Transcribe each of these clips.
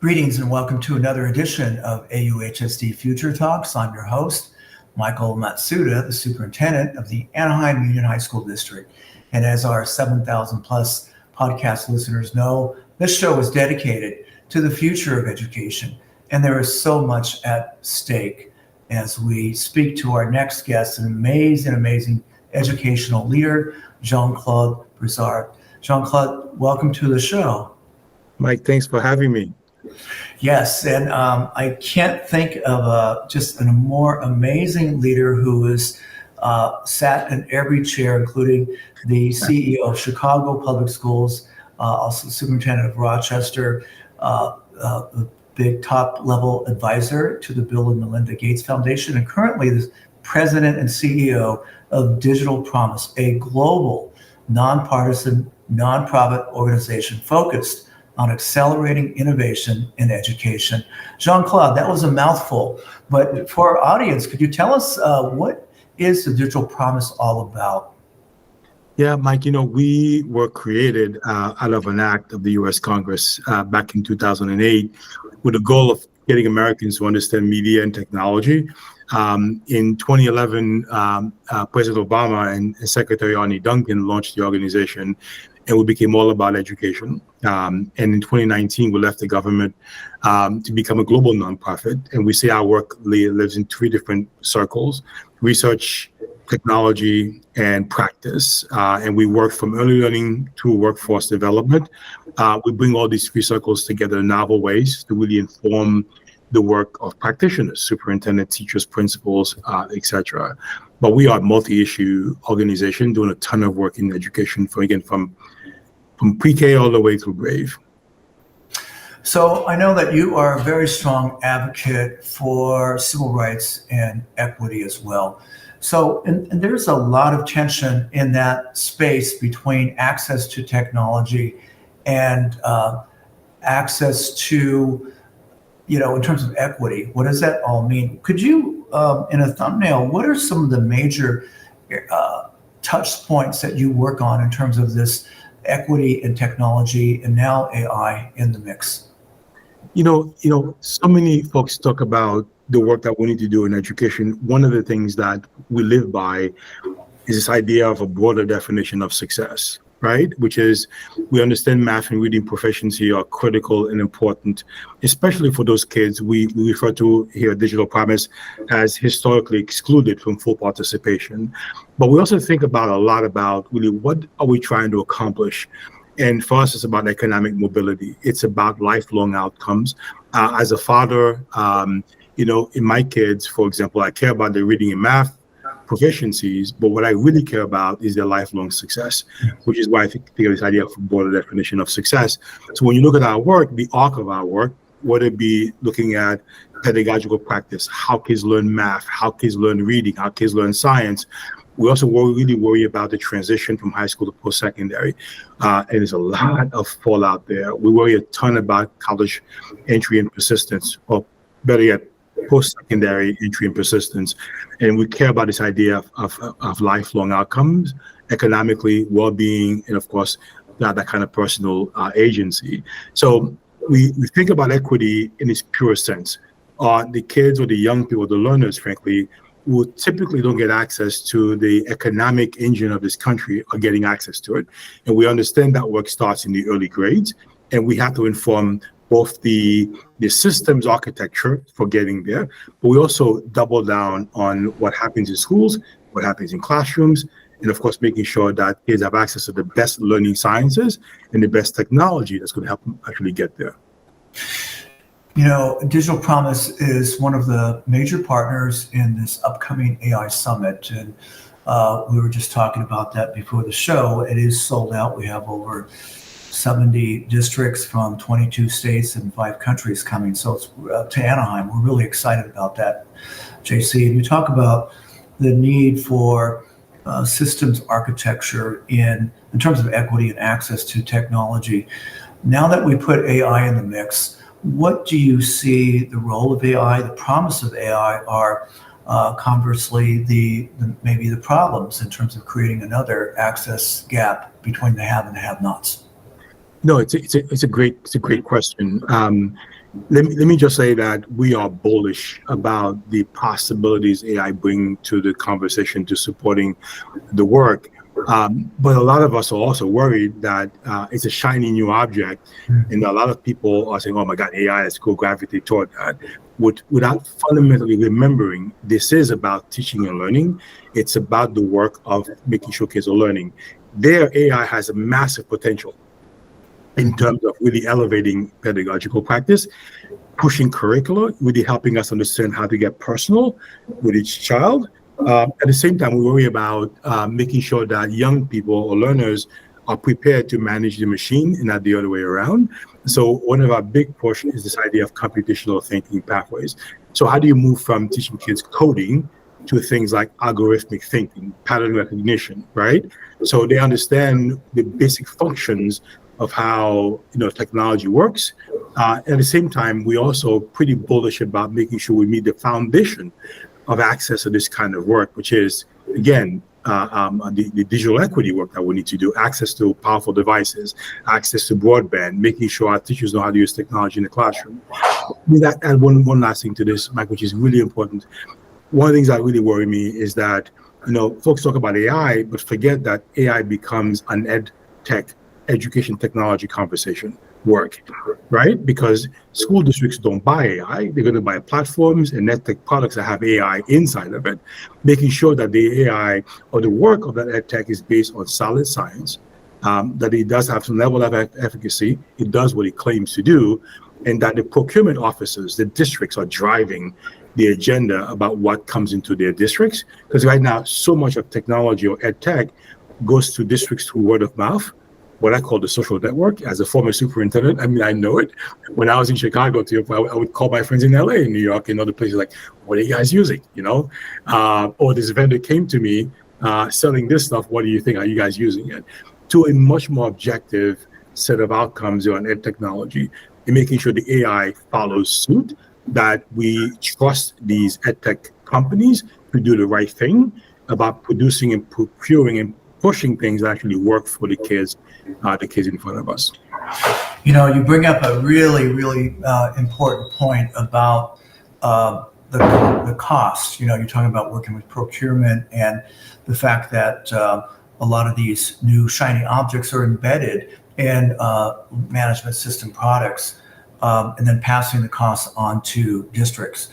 Greetings and welcome to another edition of AUHSD Future Talks. I'm your host, Michael Matsuda, the Superintendent of the Anaheim Union High School District. And as our 7,000 plus podcast listeners know, this show is dedicated to the future of education. And there is so much at stake as we speak to our next guest, an amazing educational leader, Jean-Claude Brizard. Jean-Claude, welcome to the show. Mike, thanks for having me. Yes, and I can't think of just a more amazing leader who has sat in every chair, including the CEO of Chicago Public Schools, also Superintendent of Rochester, a big top-level advisor to the Bill and Melinda Gates Foundation, and currently the President and CEO of Digital Promise, a global, nonpartisan, nonprofit organization focused on accelerating innovation in education. Jean-Claude, that was a mouthful, but for our audience, could you tell us what is the Digital Promise all about? Yeah, Mike, we were created out of an act of the U.S. Congress back in 2008 with the goal of getting Americans to understand media and technology. In 2011, President Obama and Secretary Arne Duncan launched the organization, and we became all about education. And in 2019, we left the government to become a global nonprofit. And we say our work lives in three different circles: research, technology, and practice. And we work from early learning to workforce development. We bring all these three circles together in novel ways to really inform the work of practitioners, superintendents, teachers, principals, etc. But we are a multi-issue organization doing a ton of work in education, from pre-K all the way through grade. So I know that you are a very strong advocate for civil rights and equity as well. So, and there's a lot of tension in that space between access to technology and access to, in terms of equity. What does that all mean? Could you, in a thumbnail, what are some of the major touch points that you work on in terms of this equity and technology, and now AI in the mix? So many folks talk about the work that we need to do in education. One of the things that we live by is this idea of a broader definition of success, right? Which is, we understand math and reading proficiency are critical and important, especially for those kids we refer to here at Digital Promise as historically excluded from full participation. But we also think about a lot about really what are we trying to accomplish? And for us, it's about economic mobility. It's about lifelong outcomes. As a father, in my kids, for example, I care about their reading and math proficiencies, but what I really care about is their lifelong success, which is why I think of this idea of a broader definition of success. So when you look at our work, the arc of our work, whether it be looking at pedagogical practice, how kids learn math, how kids learn reading, how kids learn science, we also really worry about the transition from high school to post-secondary. And there's a lot of fallout there. We worry a ton about college entry and persistence, or better yet, post-secondary entry and persistence. And we care about this idea of lifelong outcomes, economically, well-being, and of course, that kind of personal agency. So we think about equity in its pure sense. The kids or the young people, the learners, frankly, who typically don't get access to the economic engine of this country are getting access to it. And we understand that work starts in the early grades, and we have to inform both the systems architecture for getting there, but we also double down on what happens in schools, what happens in classrooms, and of course, making sure that kids have access to the best learning sciences and the best technology that's going to help them actually get there. Digital Promise is one of the major partners in this upcoming AI Summit. And we were just talking about that before the show. It is sold out. We have over 70 districts from 22 states and 5 countries coming. So it's to Anaheim. We're really excited about that, JC. And you talk about the need for systems architecture in terms of equity and access to technology. Now that we put AI in the mix, what do you see the role of AI, the promise of AI, are conversely maybe the problems in terms of creating another access gap between the have and the have-nots? No, it's a great question. Let me just say that we are bullish about the possibilities AI bring to the conversation to supporting the work. But a lot of us are also worried that it's a shiny new object, and a lot of people are saying, "Oh my God, AI is go gravitate toward that," without fundamentally remembering this is about teaching and learning. It's about the work of making sure kids are learning. Their AI has a massive potential in terms of really elevating pedagogical practice, pushing curricula, really helping us understand how to get personal with each child. At the same time, we worry about making sure that young people or learners are prepared to manage the machine and not the other way around. So one of our big push is this idea of computational thinking pathways. So how do you move from teaching kids coding to things like algorithmic thinking, pattern recognition, right? So they understand the basic functions of how technology works. At the same time, we also pretty bullish about making sure we meet the foundation of access to this kind of work, which is, again, the digital equity work that we need to do, access to powerful devices, access to broadband, making sure our teachers know how to use technology in the classroom. Let me add one last thing to this, Mike, which is really important. One of the things that really worry me is that, folks talk about AI, but forget that AI becomes an education technology conversation work, right? Because school districts don't buy AI. They're going to buy platforms and EdTech products that have AI inside of it, making sure that the AI or the work of that EdTech is based on solid science, that it does have some level of efficacy, it does what it claims to do, and that the procurement officers, the districts, are driving the agenda about what comes into their districts. Because right now, so much of technology or EdTech goes to districts through word of mouth, what I call the social network. As a former superintendent, I mean, I know it. When I was in Chicago, I would call my friends in LA, in New York, and other places like, what are you guys using? Or this vendor came to me selling this stuff. What do you think? Are you guys using it? To a much more objective set of outcomes on ed technology and making sure the AI follows suit, that we trust these ed tech companies to do the right thing about producing and procuring and pushing things that actually work for the kids in front of us. You bring up a really, really important point about the cost. You're talking about working with procurement and the fact that a lot of these new shiny objects are embedded in management system products, and then passing the costs on to districts.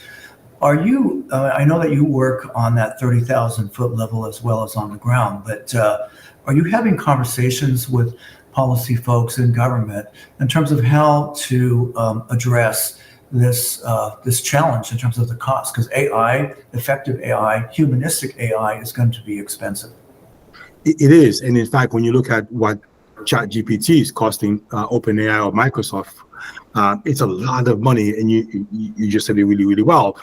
Are you, I know that you work on that 30,000 foot level as well as on the ground, but are you having conversations with policy folks in government in terms of how to address this challenge in terms of the cost? Because AI, effective AI, humanistic AI is going to be expensive. It is. And in fact, when you look at what ChatGPT is costing OpenAI or Microsoft, it's a lot of money. And you just said it really, really well.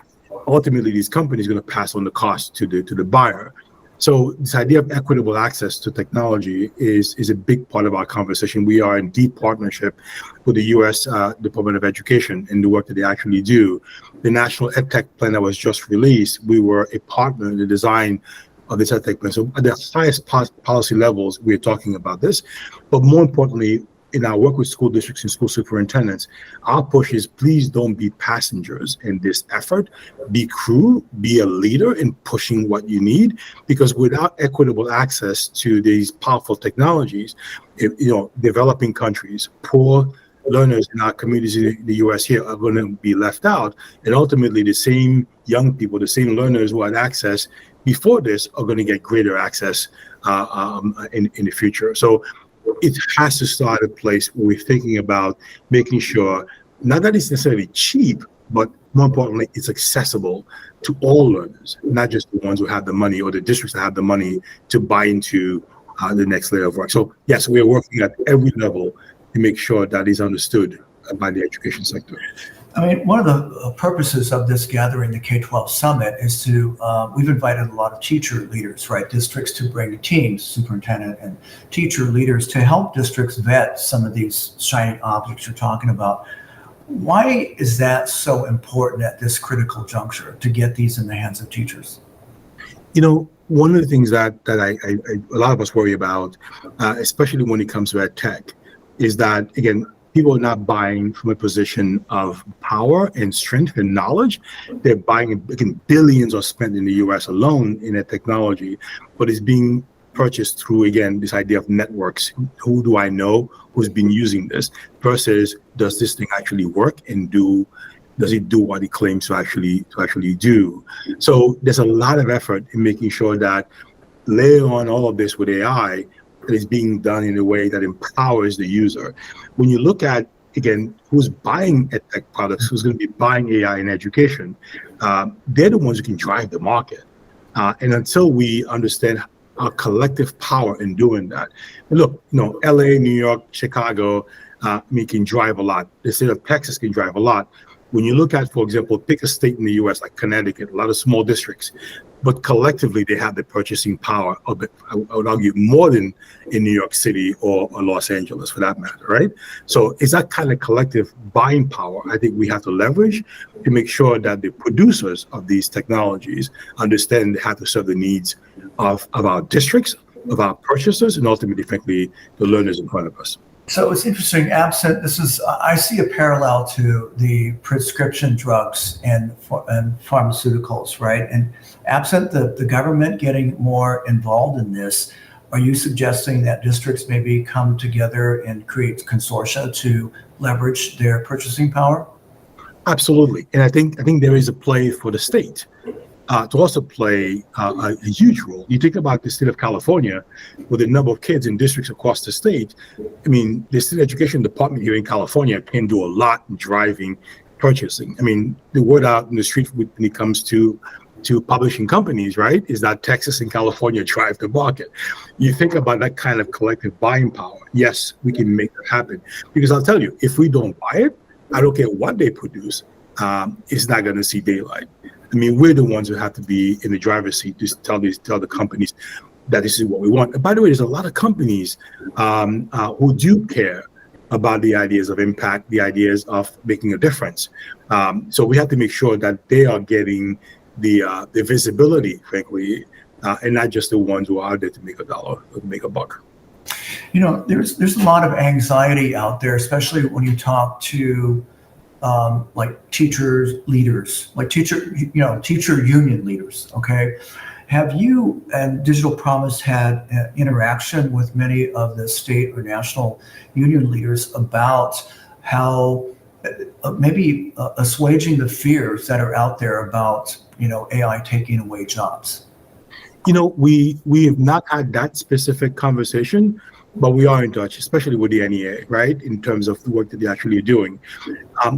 Ultimately, these companies are going to pass on the cost to the buyer. So this idea of equitable access to technology is a big part of our conversation. We are in deep partnership with the U.S. Department of Education in the work that they actually do. The National EdTech Plan that was just released, we were a partner in the design of this EdTech Plan. So at the highest policy levels, we're talking about this. But more importantly, in our work with school districts and school superintendents, our push is please don't be passengers in this effort. Be crew, be a leader in pushing what you need, because without equitable access to these powerful technologies, developing countries, poor learners in our communities in the US here are going to be left out. And ultimately, the same young people, the same learners who had access before this are going to get greater access in the future. So it has to start a place where we're thinking about making sure, not that it's necessarily cheap, but more importantly, it's accessible to all learners, not just the ones who have the money or the districts that have the money to buy into the next layer of work. So yes, we're working at every level to make sure that is understood by the education sector. I mean, one of the purposes of this gathering, the K-12 Summit, is to, we've invited a lot of teacher leaders, right? Districts to bring teams, superintendent and teacher leaders to help districts vet some of these shiny objects you're talking about. Why is that so important at this critical juncture to get these in the hands of teachers? One of the things that a lot of us worry about, especially when it comes to ed tech, is that, again, people are not buying from a position of power and strength and knowledge. They're buying, again, billions are spent in the US alone in that technology, but it's being purchased through, again, this idea of networks. Who do I know who's been using this versus does this thing actually work and does it do what it claims to actually do? So there's a lot of effort in making sure that layer on all of this with AI that is being done in a way that empowers the user. When you look at, again, who's buying edtech products, who's going to be buying AI in education, they're the ones who can drive the market. And until we understand our collective power in doing that. And look, LA, New York, Chicago, can drive a lot. The state of Texas can drive a lot. When you look at, for example, pick a state in the US like Connecticut, a lot of small districts, but collectively they have the purchasing power of it, I would argue, more than in New York City or Los Angeles for that matter, right? So it's that kind of collective buying power I think we have to leverage to make sure that the producers of these technologies understand they have to serve the needs of our districts, of our purchasers, and ultimately, frankly, the learners in front of us. So it's interesting, I see a parallel to the prescription drugs and pharmaceuticals, right? And absent the government getting more involved in this, are you suggesting that districts maybe come together and create consortia to leverage their purchasing power? Absolutely. And I think there is a play for the state to also play a huge role. You think about the state of California, with the number of kids in districts across the state. I mean, the state education department here in California can do a lot in driving purchasing. I mean, the word out in the street when it comes to publishing companies, right, is that Texas and California drive the market. You think about that kind of collective buying power. Yes, we can make that happen. Because I'll tell you, if we don't buy it, I don't care what they produce, it's not going to see daylight. I mean, we're the ones who have to be in the driver's seat to tell the companies that this is what we want. And by the way, there's a lot of companies who do care about the ideas of impact, the ideas of making a difference. So we have to make sure that they are getting the visibility, frankly, and not just the ones who are out there to make a dollar or to make a buck. There's a lot of anxiety out there, especially when you talk to like teachers, leaders, like teacher union leaders. Okay, have you and Digital Promise had interaction with many of the state or national union leaders about how maybe assuaging the fears that are out there about AI taking away jobs? We have not had that specific conversation, but we are in touch, especially with the NEA, right, in terms of the work that they're actually doing.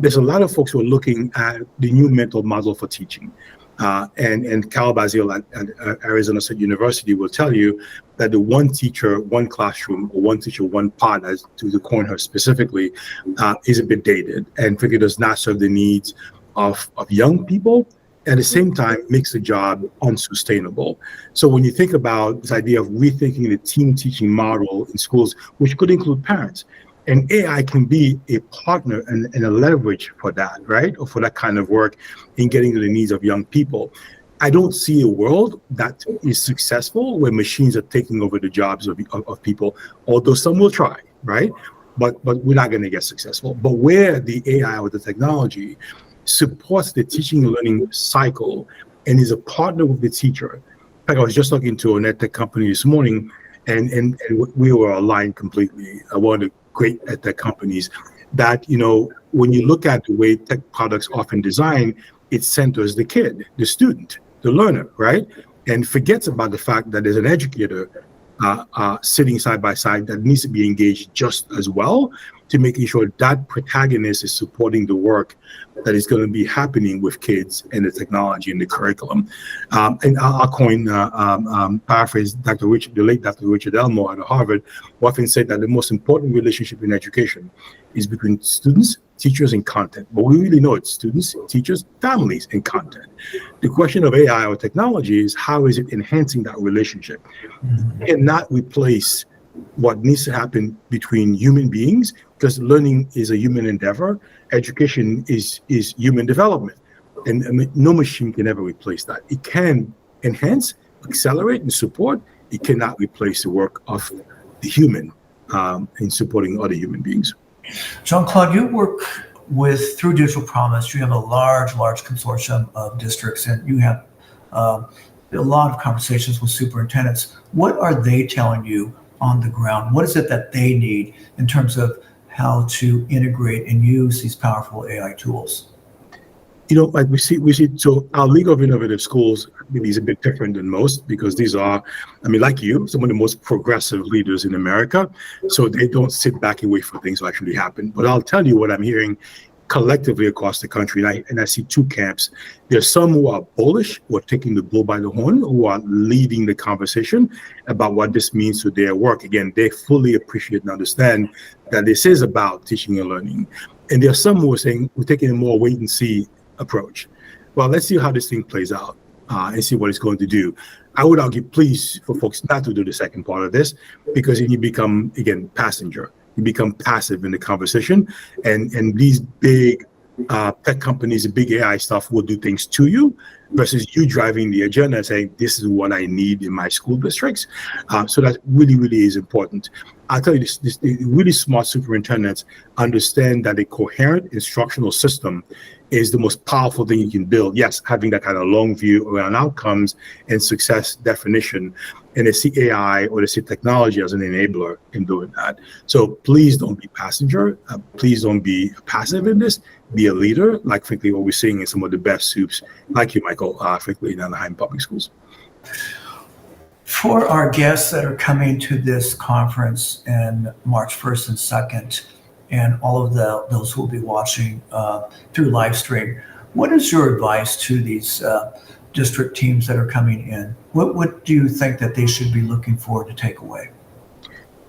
There's a lot of folks who are looking at the new mental model for teaching. And Cal Bazil at Arizona State University will tell you that the one teacher, one classroom, or one teacher, one pod, as to coin her specifically, is a bit dated and figure does not serve the needs of young people. At the same time, makes the job unsustainable. So when you think about this idea of rethinking the team teaching model in schools, which could include parents, and AI can be a partner and a leverage for that, right? Or for that kind of work in getting to the needs of young people. I don't see a world that is successful where machines are taking over the jobs of people, although some will try, right? But we're not going to get successful. But where the AI or the technology supports the teaching and learning cycle and is a partner with the teacher. In fact, I was just talking to an edtech company this morning, and we were aligned completely. One of the great edtech companies that, when you look at the way tech products often design, it centers the kid, the student, the learner, right? And forgets about the fact that there's an educator sitting side by side that needs to be engaged just as well to making sure that protagonist is supporting the work that is going to be happening with kids and the technology and the curriculum. And I'll paraphrase the late Dr. Richard Elmore at Harvard, who often said that the most important relationship in education is between students, teachers, and content. But we really know it's students, teachers, families, and content. The question of AI or technology is how is it enhancing that relationship? Mm-hmm. And not replace what needs to happen between human beings, because learning is a human endeavor. Education is human development. And no machine can ever replace that. It can enhance, accelerate, and support. It cannot replace the work of the human in supporting other human beings. Jean-Claude, you work through Digital Promise. You have a large consortium of districts, and you have a lot of conversations with superintendents. What are they telling you on the ground? What is it that they need in terms of how to integrate and use these powerful AI tools? Like we see, so our League of Innovative Schools maybe is a bit different than most, because these are, like you, some of the most progressive leaders in America. So they don't sit back and wait for things to actually happen. But I'll tell you what I'm hearing collectively across the country. And I see two camps. There's some who are bullish, who are taking the bull by the horn, who are leading the conversation about what this means to their work. Again, they fully appreciate and understand that this is about teaching and learning. And there are some who are saying we're taking a more wait and see approach. Well, let's see how this thing plays out and see what it's going to do. I would argue, please, for folks not to do the second part of this, because then you become, again, passenger. You become passive in the conversation, and these big tech companies, the big AI stuff will do things to you, versus you driving the agenda and saying, this is what I need in my school districts. So that really, really is important. I'll tell you this, really smart superintendents understand that a coherent instructional system is the most powerful thing you can build. Yes, having that kind of long view around outcomes and success definition. And they see AI or they see technology as an enabler in doing that. So please don't be passenger. Please don't be passive in this. Be a leader, like frankly what we're seeing in some of the best soups, like you, Michael, frankly in Anaheim Public Schools. For our guests that are coming to this conference in March 1st and 2nd, and all of those who will be watching through live stream, what is your advice to these district teams that are coming in? What do you think that they should be looking for to take away?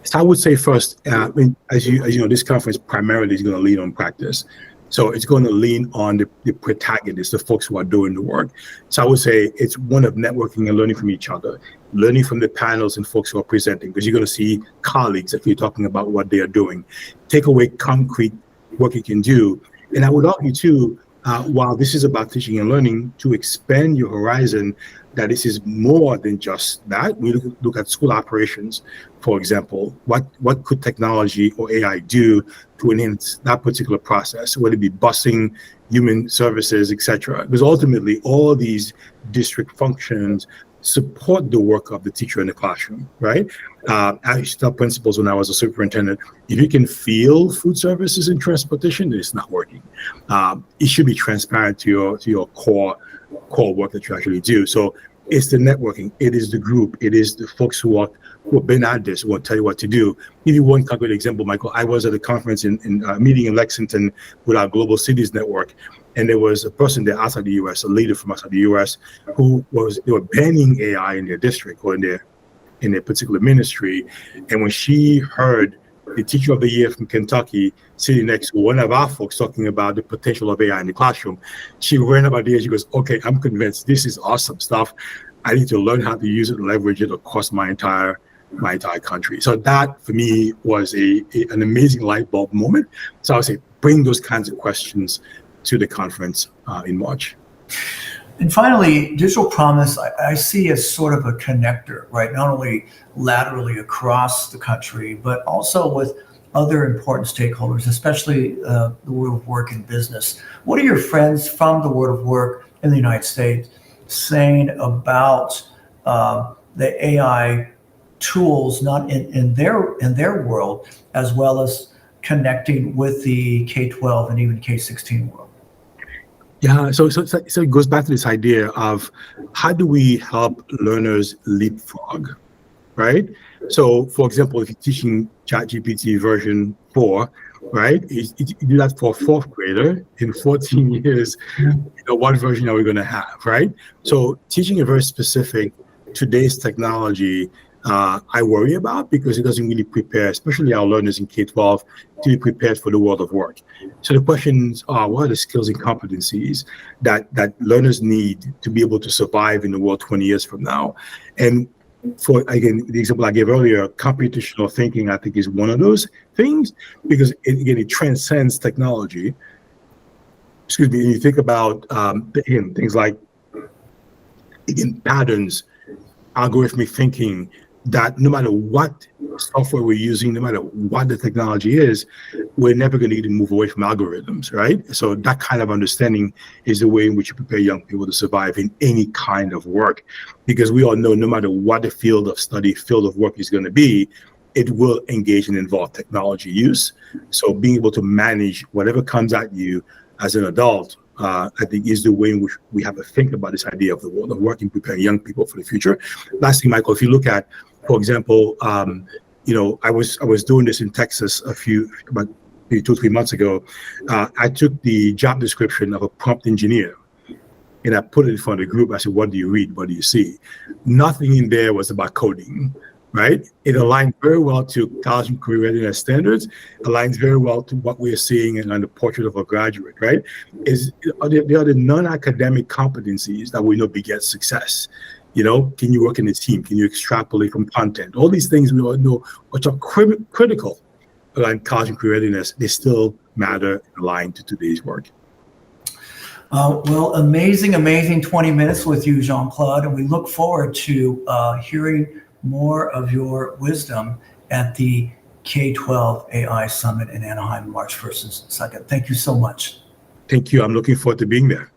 So I would say first, as you know, this conference primarily is going to lean on practice. So it's going to lean on the protagonists, the folks who are doing the work. So I would say it's one of networking and learning from each other, learning from the panels and folks who are presenting, because you're going to see colleagues that you're talking about what they are doing. Take away concrete work you can do. And I would argue too, while this is about teaching and learning, to expand your horizon, that this is more than just that. We look at school operations, for example. What could technology or AI do to enhance that particular process, whether it be busing, human services, etc.? Because ultimately, all these district functions support the work of the teacher in the classroom, right? I used to tell principals when I was a superintendent, if you can feel food services and transportation, then it's not working. It should be transparent to your core work that you actually do. So it's the networking, it is the group, it is the folks who have been at this, who will tell you what to do. Give you one concrete example, Michael. I was at a conference in a meeting in Lexington with our Global Cities Network, and there was a person there outside the US, a leader from outside the US, they were banning AI in their district or in their particular ministry. And when she heard the teacher of the year from Kentucky sitting next to one of our folks talking about the potential of AI in the classroom, she ran about there. She goes, okay, I'm convinced this is awesome stuff. I need to learn how to use it and leverage it across my entire country. So that for me was an amazing light bulb moment. So I would say bring those kinds of questions to the conference in March. And finally, Digital Promise, I see as sort of a connector, right? Not only laterally across the country, but also with other important stakeholders, especially the world of work and business. What are your friends from the world of work in the United States saying about the AI tools, not in their world, as well as connecting with the K-12 and even K-16 world? Yeah, so it goes back to this idea of how do we help learners leapfrog, right? So, for example, if you're teaching ChatGPT version 4, right, you do that for a fourth grader in 14 years, what version are we going to have, right? So teaching a very specific today's technology, I worry about, because it doesn't really prepare, especially our learners in K-12, to be prepared for the world of work. So the questions are, what are the skills and competencies that learners need to be able to survive in the world 20 years from now? And for, again, the example I gave earlier, computational thinking, I think, is one of those things, because it transcends technology. Excuse me, and you think about, things like, patterns, algorithmic thinking, that no matter what software we're using, no matter what the technology is, we're never going to even move away from algorithms, right? So that kind of understanding is the way in which you prepare young people to survive in any kind of work, because we all know no matter what the field of study, field of work is going to be, it will engage and involve technology use. So being able to manage whatever comes at you as an adult, I think is the way in which we have to think about this idea of the world of working, preparing young people for the future. Last thing, Michael, if you look at, for example, I was doing this in Texas about 2-3 months ago. I took the job description of a prompt engineer and I put it in front of the group. I said, what do you read? What do you see? Nothing in there was about coding, right? It aligned very well to college and career readiness standards, aligns very well to what we're seeing on the portrait of a graduate, right? There are the non-academic competencies that we know beget success. Can you work in a team? Can you extrapolate from content? All these things we all know, which are critical around college and career readiness, they still matter and align to today's work. Well, amazing 20 minutes with you, Jean-Claude, and we look forward to hearing more of your wisdom at the K-12 AI Summit in Anaheim, March 1st and 2nd. Thank you so much. Thank you. I'm looking forward to being there.